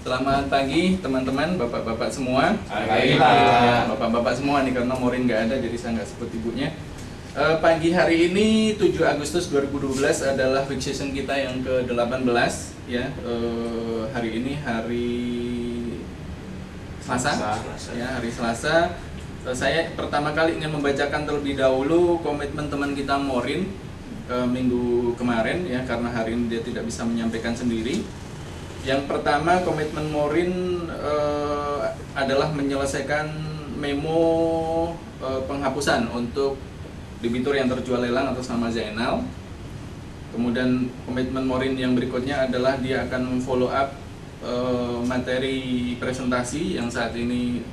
Selamat pagi teman-teman, bapak-bapak semua. Pagi, Ya, Pak. bapak-bapak semua nih karena Morin nggak ada jadi saya nggak sebut ibunya. Pagi hari ini 7 Agustus 2012 adalah week session kita yang ke-18 ya. Hari ini hari Selasa. Ya, hari Selasa. Saya pertama kali ingin membacakan terlebih dahulu komitmen teman kita Morin minggu kemarin ya, karena hari ini dia tidak bisa menyampaikan sendiri. Yang pertama, komitmen Morin adalah menyelesaikan memo penghapusan untuk debitur yang terjual lelang atas nama Zainal. Kemudian komitmen Morin yang berikutnya adalah dia akan follow up materi presentasi yang saat ini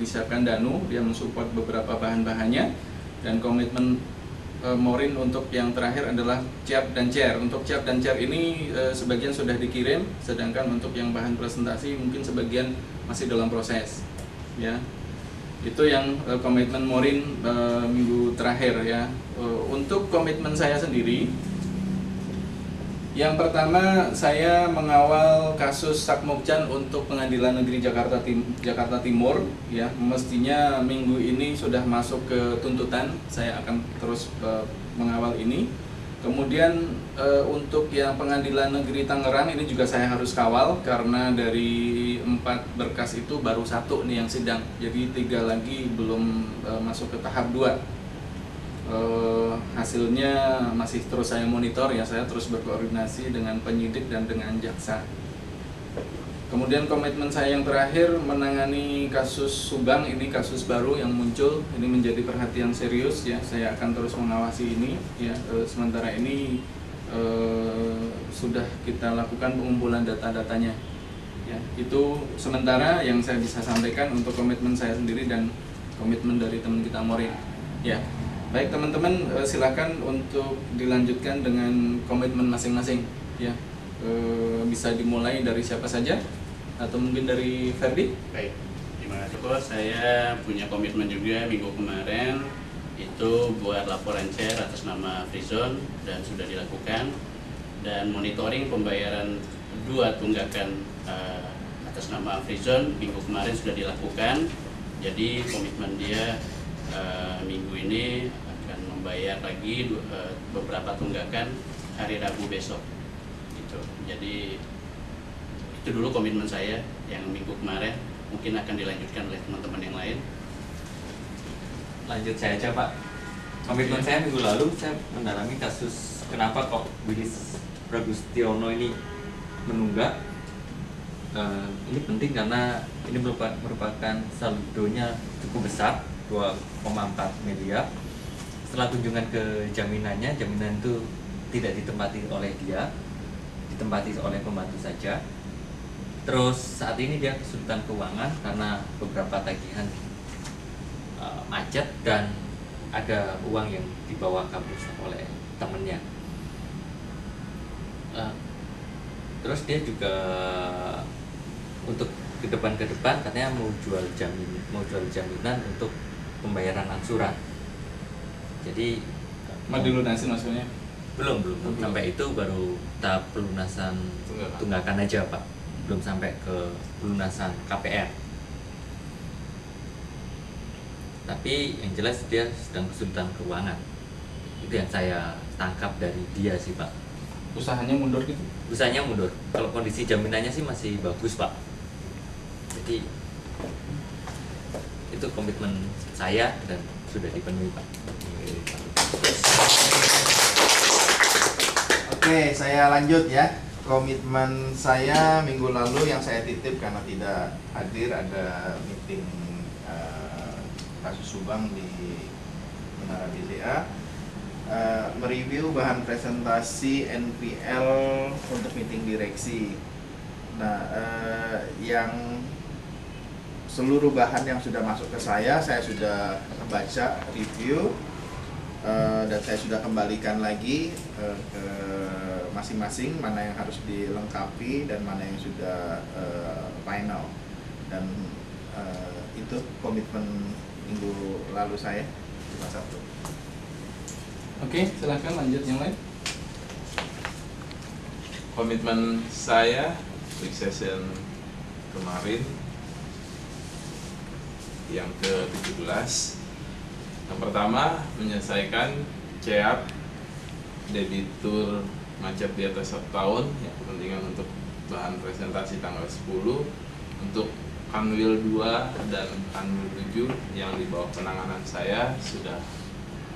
disiapkan Danu. Dia mensupport beberapa bahan-bahannya. Dan komitmen Morin untuk yang terakhir adalah CHAP dan CHAIR. Untuk CHAP dan CHAIR ini sebagian sudah dikirim, sedangkan untuk yang bahan presentasi mungkin sebagian masih dalam proses. Ya, itu yang komitmen Morin minggu terakhir ya. Untuk komitmen saya sendiri, yang pertama saya mengawal kasus Sakmokcan untuk Pengadilan Negeri Jakarta Timur ya. Mestinya minggu ini sudah masuk ke tuntutan. Saya akan terus mengawal ini. Kemudian untuk yang Pengadilan Negeri Tangerang ini juga saya harus kawal karena dari 4 berkas itu baru 1 nih yang sidang. Jadi 3 lagi belum masuk ke tahap 2. Hasilnya masih terus saya monitor ya, saya terus berkoordinasi dengan penyidik dan dengan jaksa. Kemudian komitmen saya yang terakhir menangani kasus Subang, ini kasus baru yang muncul, ini menjadi perhatian serius ya, saya akan terus mengawasi ini ya. Sementara ini sudah kita lakukan pengumpulan data-datanya ya. Itu sementara yang saya bisa sampaikan untuk komitmen saya sendiri dan komitmen dari teman kita Morin ya. Baik teman-teman, silakan untuk dilanjutkan dengan komitmen masing-masing ya. Bisa dimulai dari siapa saja atau mungkin dari Ferdi. Baik, terima kasih Coach. Saya punya komitmen juga minggu kemarin itu buat laporan CHAIR atas nama Freezone dan sudah dilakukan, dan monitoring pembayaran 2 tunggakan atas nama Freezone minggu kemarin sudah dilakukan. Jadi komitmen dia minggu ini akan membayar lagi beberapa tunggakan hari Rabu besok gitu. Jadi itu dulu komitmen saya yang minggu kemarin, mungkin akan dilanjutkan oleh teman-teman yang lain. Lanjut saya aja Pak. Komitmen saya minggu lalu saya mendalami kasus kenapa kok Willis Pragustiono ini menunggak. Ini penting karena ini merupakan saldonya cukup besar, 2,4 miliar. Setelah kunjungan ke jaminan itu tidak ditempati oleh dia, ditempati oleh pembantu saja. Terus saat ini dia kesulitan keuangan karena beberapa tagihan macet dan ada uang yang dibawa kabur oleh temennya. Terus dia juga untuk ke depan katanya mau jual jaminan untuk pembayaran angsuran. Jadi Mau dilunasi maksudnya? belum sampai itu, baru tahap pelunasan tunggakan aja Pak, belum sampai ke pelunasan KPR. Tapi yang jelas dia sedang kesulitan keuangan. Itu yang saya tangkap dari dia sih Pak. Usahanya mundur gitu? Usahanya mundur. Kalau kondisi jaminannya sih masih bagus Pak. Jadi itu komitmen saya dan sudah dipenuhi Pak. Oke, saya lanjut ya. Komitmen saya minggu lalu yang saya titip karena tidak hadir, ada meeting kasus Subang di Menara BCA, mereview bahan presentasi NPL untuk meeting direksi. Nah, yang seluruh bahan yang sudah masuk ke saya sudah baca, review, dan saya sudah kembalikan lagi ke masing-masing mana yang harus dilengkapi dan mana yang sudah final. Dan itu komitmen minggu lalu saya cuma 1. Oke, silahkan lanjut yang lain. Komitmen saya week session kemarin yang ke-17. Yang pertama, menyelesaikan CEAP debitur macet di atas 1 tahun yang kepentingan untuk bahan presentasi tanggal 10, untuk Kanwil 2 dan Kanwil 7 yang di bawah penanganan saya sudah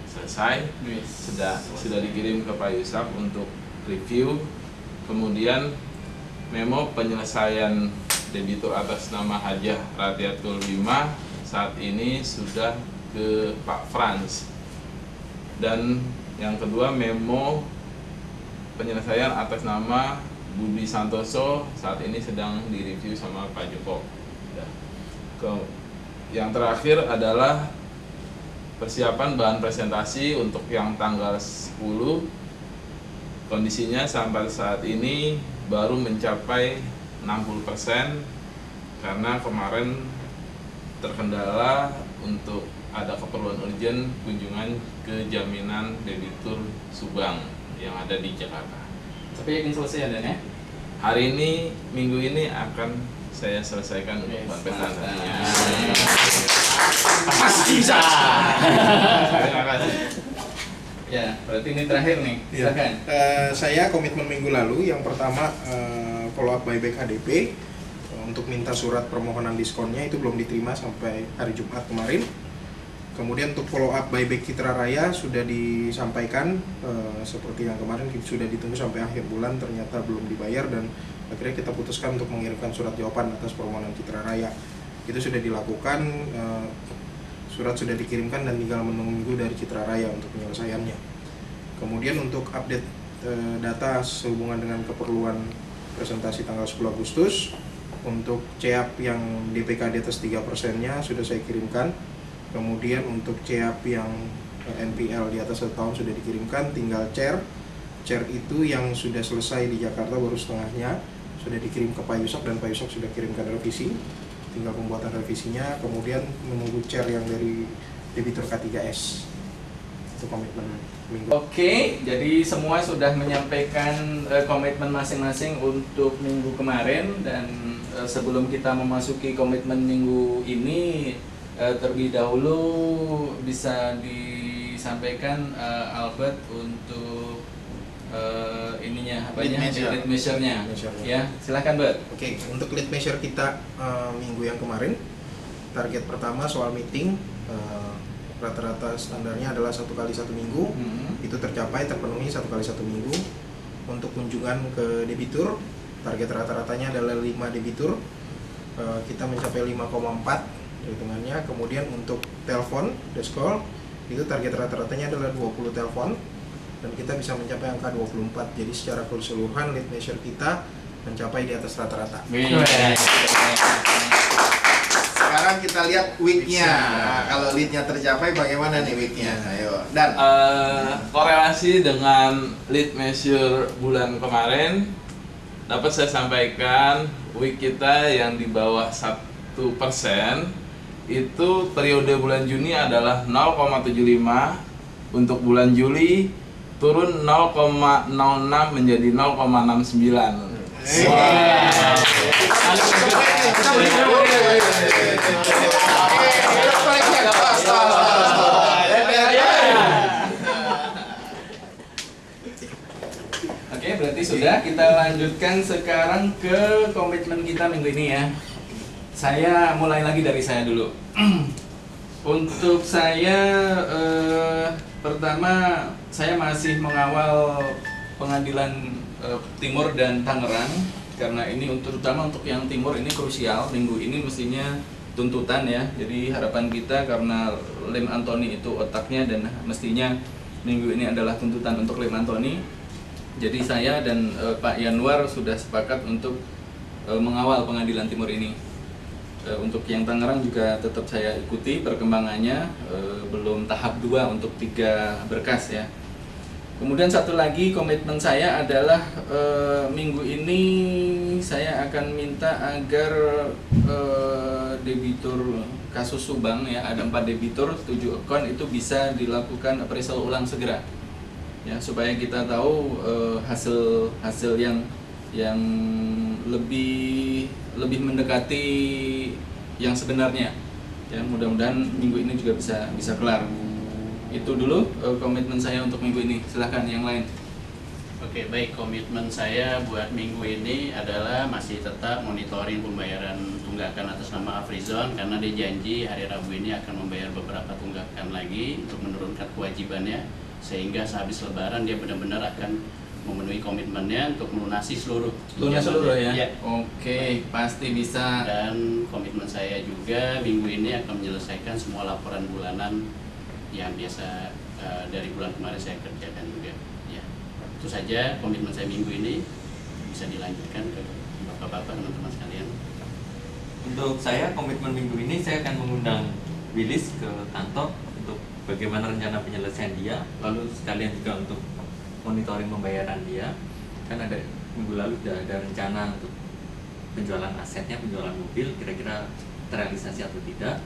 selesai, sudah dikirim ke Pak Yusap untuk review. Kemudian memo penyelesaian debitur atas nama Hajah Ratiatul Bima saat ini sudah ke Pak Franz. Dan yang kedua, memo penyelesaian atas nama Budi Santoso saat ini sedang direview sama Pak Joko. Yang terakhir adalah persiapan bahan presentasi untuk yang tanggal 10. Kondisinya sampai saat ini baru mencapai 60% karena kemarin terkendala untuk ada keperluan urgent kunjungan ke jaminan debitur Subang yang ada di Jakarta. Tapi yakin selesai ya Dan ya? Hari ini, minggu ini akan saya selesaikan untuk bahan presentasinya. Pasti bisa. Terima kasih. Ya, berarti ini terakhir nih. Silakan. Saya komitmen minggu lalu yang pertama follow up buyback HDP untuk minta surat permohonan diskonnya itu belum diterima sampai hari Jumat kemarin. Kemudian untuk follow up buyback Citra Raya sudah disampaikan seperti yang kemarin sudah ditunggu sampai akhir bulan ternyata belum dibayar dan akhirnya kita putuskan untuk mengirimkan surat jawaban atas permohonan Citra Raya. Itu sudah dilakukan, surat sudah dikirimkan dan tinggal menunggu dari Citra Raya untuk penyelesaiannya. Kemudian untuk update data sehubungan dengan keperluan presentasi tanggal 10 Agustus untuk CEAP yang DPK di atas 3%-nya sudah saya kirimkan. Kemudian untuk CEAP yang NPL di atas 1 tahun sudah dikirimkan, tinggal CER itu yang sudah selesai di Jakarta baru setengahnya sudah dikirim ke Pak Yusap dan Pak Yusap sudah kirimkan revisi, tinggal pembuatan revisinya. Kemudian menunggu CER yang dari debitur K3S. Itu komitmen minggu. Oke, jadi semua sudah menyampaikan komitmen masing-masing untuk minggu kemarin dan sebelum kita memasuki komitmen minggu ini terlebih dahulu bisa disampaikan Albert untuk lead measure-nya. Ya, silakan Bert. Oke, untuk lead measure kita minggu yang kemarin, target pertama soal meeting rata-rata standarnya adalah 1 kali 1 minggu. Itu terpenuhi 1 kali 1 minggu. Untuk kunjungan ke debitur, target rata-ratanya adalah 5 debitur. Kita mencapai 5,4 hitungannya. Kemudian untuk telepon, desk call, itu target rata-ratanya adalah 20 telepon dan kita bisa mencapai angka 24. Jadi secara keseluruhan lead measure kita mencapai di atas rata-rata. Sekarang kita lihat week-nya. Nah, kalau lead-nya tercapai bagaimana nih week-nya? Ayo. Dan korelasi dengan lead measure bulan kemarin dapat saya sampaikan week kita yang di bawah 1% itu periode bulan Juni adalah 0,75, untuk bulan Juli turun 0,06 menjadi 0,69. Oke, berarti sudah. Kita lanjutkan sekarang ke komitmen kita minggu ini ya. Saya mulai lagi dari saya dulu. Untuk saya pertama saya masih mengawal pengadilan Timur dan Tangerang karena ini terutama untuk yang Timur ini krusial. Minggu ini mestinya tuntutan ya. Jadi harapan kita karena Lem Antoni itu otaknya dan mestinya minggu ini adalah tuntutan untuk Lem Antoni. Jadi saya dan Pak Yanwar sudah sepakat untuk mengawal pengadilan Timur ini. Untuk yang Tangerang juga tetap saya ikuti perkembangannya, belum tahap 2 untuk 3 berkas ya. Kemudian satu lagi komitmen saya adalah minggu ini saya akan minta agar debitur kasus Subang ya, ada 4 debitur, 7 akun itu bisa dilakukan appraisal ulang segera ya, supaya kita tahu hasil yang lebih mendekati yang sebenarnya. Ya, mudah-mudahan minggu ini juga bisa kelar. Itu dulu komitmen saya untuk minggu ini. Silahkan yang lain. Oke, baik. Komitmen saya buat minggu ini adalah masih tetap monitoring pembayaran tunggakan atas nama Afrizon, karena dia janji hari Rabu ini akan membayar beberapa tunggakan lagi untuk menurunkan kewajibannya, sehingga sehabis Lebaran dia benar-benar akan memenuhi komitmennya untuk melunasi seluruh ya. Ya. Oke, pasti bisa. Dan komitmen saya juga minggu ini akan menyelesaikan semua laporan bulanan yang biasa dari bulan kemarin saya kerjakan juga. Ya, itu saja komitmen saya minggu ini, bisa dilanjutkan ke bapak-bapak, teman-teman sekalian. Untuk saya komitmen minggu ini saya akan mengundang Willis ke kantor untuk bagaimana rencana penyelesaian dia, lalu sekalian juga untuk monitoring pembayaran dia. Kan ada minggu lalu sudah ada rencana untuk penjualan asetnya, penjualan mobil, kira-kira terrealisasi atau tidak.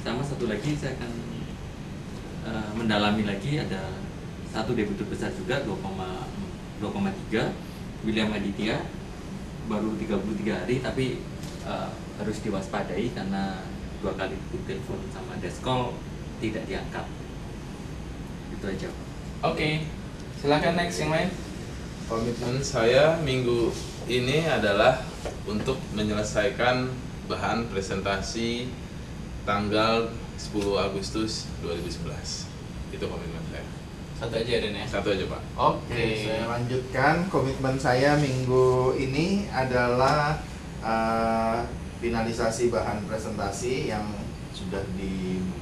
Sama satu lagi saya akan mendalami lagi, ada satu debitur besar juga 2,3 William Aditya, baru 33 hari tapi harus diwaspadai karena 2 kali telepon sama deskol tidak diangkat. Itu aja. Oke. Silahkan next yang lain. Komitmen saya minggu ini adalah untuk menyelesaikan bahan presentasi tanggal 10 Agustus 2011. Itu komitmen saya. Satu aja Den ya. Satu aja Pak. Oke. Saya lanjutkan. Komitmen saya minggu ini adalah finalisasi bahan presentasi yang sudah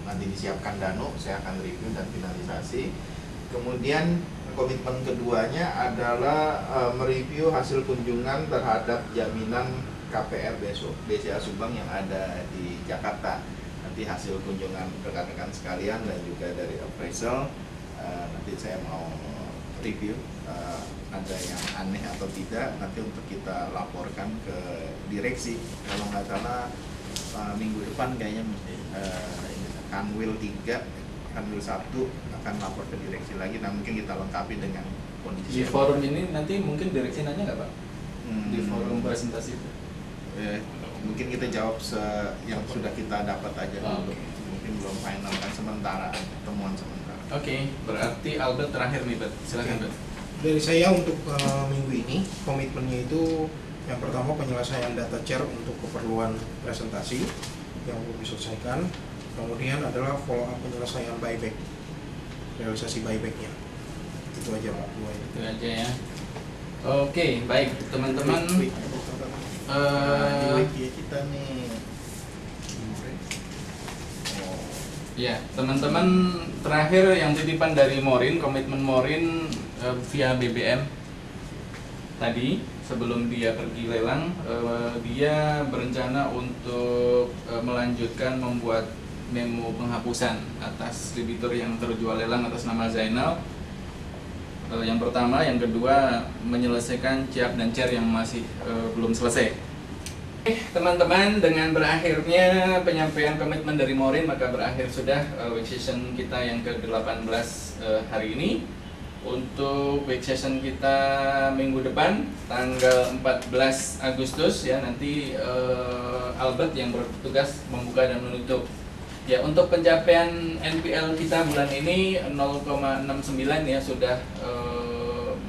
nanti disiapkan Danu. Saya akan review dan finalisasi. Kemudian komitmen keduanya adalah mereview hasil kunjungan terhadap jaminan KPR besok BCA Subang yang ada di Jakarta. Nanti hasil kunjungan rekan-rekan sekalian dan juga dari appraisal, nanti saya mau review ada yang aneh atau tidak, nanti untuk kita laporkan ke direksi. Kalau nggak salah minggu depan kayaknya Kanwil 3, Kanwil 1 akan lapor ke direksi lagi. Nah mungkin kita lengkapi dengan kondisi Di forum ini nanti mungkin direksi nanya nggak Pak? Di forum presentasi itu. Mungkin kita jawab yang sudah kita dapat aja dulu. Oke. Mungkin belum final kan, sementara temuan sementara. Oke, berarti Albert terakhir nih, Bet. Silakan, Bet. Dari saya untuk minggu ini komitmennya itu yang pertama penyelesaian data chair untuk keperluan presentasi yang perlu diselesaikan. Kemudian adalah follow up penyelesaian buyback, realisasi buybacknya. Itu aja Pak, dua itu. Itu aja ya. Oke, baik teman-teman. Di kita nih. Ya, teman-teman, terakhir yang titipan dari Morin, komitmen Morin via BBM tadi sebelum dia pergi lelang, dia berencana untuk melanjutkan membuat memo penghapusan atas debitur yang terjual lelang atas nama Zainal. Yang pertama, yang kedua menyelesaikan CIAP dan CER yang masih belum selesai. Teman-teman, dengan berakhirnya penyampaian komitmen dari Morin, maka berakhir sudah week session kita yang ke-18 hari ini. Untuk week session kita minggu depan tanggal 14 Agustus ya, nanti Albert yang bertugas membuka dan menutup. Ya, untuk pencapaian NPL kita bulan ini 0,69 ya, sudah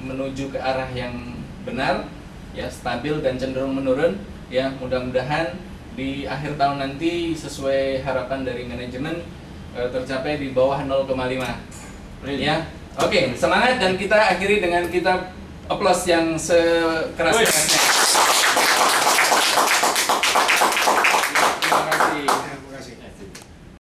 menuju ke arah yang benar ya, stabil dan cenderung menurun ya. Mudah-mudahan di akhir tahun nanti sesuai harapan dari manajemen tercapai di bawah 0,5 ya. Oke, semangat, dan kita akhiri dengan kita applause yang sekeras-kerasnya.